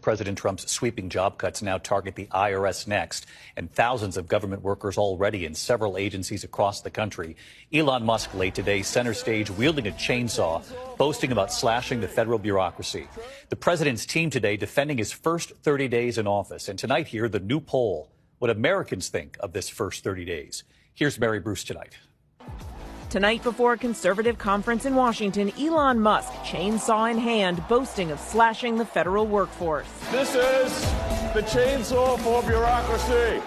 President Trump's sweeping job cuts now target the IRS next, and thousands of government workers already in several agencies across the country. Elon Musk late today, center stage, wielding a chainsaw, boasting about slashing the federal bureaucracy. The president's team today defending his first 30 days in office. And tonight here, the new poll, what Americans think of this first 30 days. Here's Mary Bruce tonight. Tonight before a conservative conference in Washington, Elon Musk, chainsaw in hand, boasting of slashing the federal workforce. This is the chainsaw for bureaucracy.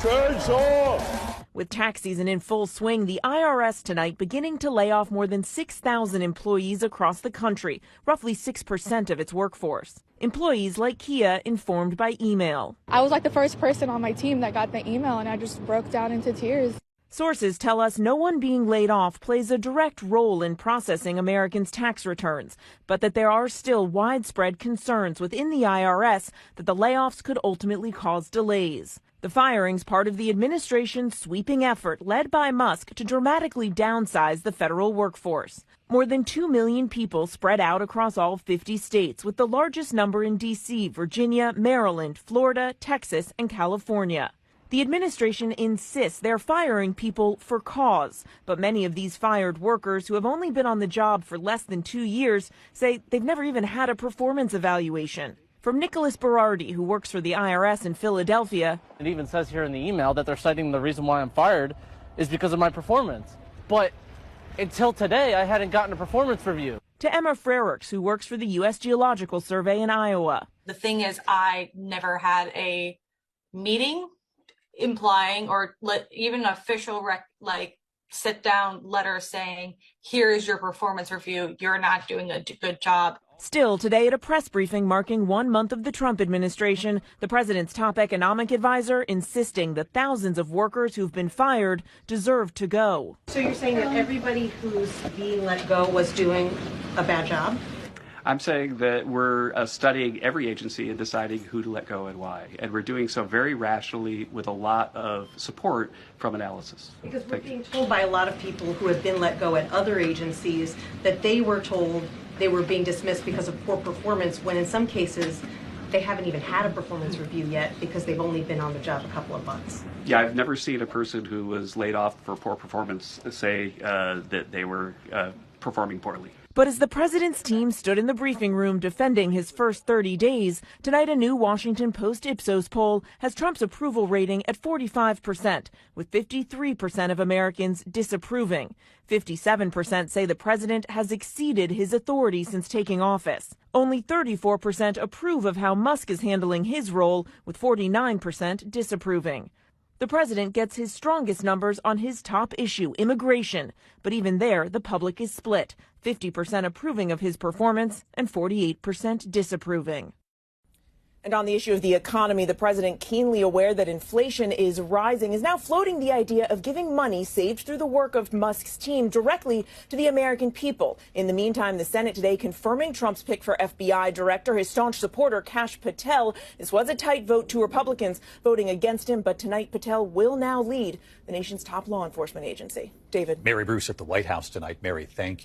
Chainsaw! With tax season in full swing, the IRS tonight beginning to lay off more than 6,000 employees across the country, roughly 6% of its workforce. Employees like Kia informed by email. I was like the first person on my team that got the email, and I just broke down into tears. Sources tell us no one being laid off plays a direct role in processing Americans' tax returns, but that there are still widespread concerns within the IRS that the layoffs could ultimately cause delays. The firing's part of the administration's sweeping effort led by Musk to dramatically downsize the federal workforce. More than 2 million people spread out across all 50 states, with the largest number in D.C., Virginia, Maryland, Florida, Texas, and California. The administration insists they're firing people for cause, but many of these fired workers who have only been on the job for less than 2 years say they've never even had a performance evaluation. From Nicholas Berardi, who works for the IRS in Philadelphia. It even says here in the email that they're citing the reason why I'm fired is because of my performance. But until today, I hadn't gotten a performance review. To Emma Frericks, who works for the U.S. Geological Survey in Iowa. The thing is, I never had a meeting implying or even an official sit down letter saying, here is your performance review. You're not doing a good job. Still, today at a press briefing marking 1 month of the Trump administration, the president's top economic advisor insisting that thousands of workers who've been fired deserve to go. So you're saying that everybody who's being let go was doing a bad job? I'm saying that we're studying every agency and deciding who to let go and why. And we're doing so very rationally with a lot of support from analysis. Because we're being told by a lot of people who have been let go at other agencies that they were told they were being dismissed because of poor performance, when in some cases they haven't even had a performance review yet because they've only been on the job a couple of months. Yeah, I've never seen a person who was laid off for poor performance say that they were performing poorly. But as the president's team stood in the briefing room defending his first 30 days, tonight a new Washington Post Ipsos poll has Trump's approval rating at 45%, with 53% of Americans disapproving. 57% say the president has exceeded his authority since taking office. Only 34% approve of how Musk is handling his role, with 49% disapproving. The president gets his strongest numbers on his top issue, immigration. But even there, the public is split, 50% approving of his performance and 48% disapproving. And on the issue of the economy, the president, keenly aware that inflation is rising, is now floating the idea of giving money saved through the work of Musk's team directly to the American people. In the meantime, the Senate today confirming Trump's pick for FBI director, his staunch supporter, Kash Patel. This was a tight vote, 2 Republicans voting against him, but tonight Patel will now lead the nation's top law enforcement agency. David. Mary Bruce at the White House tonight. Mary, thank you.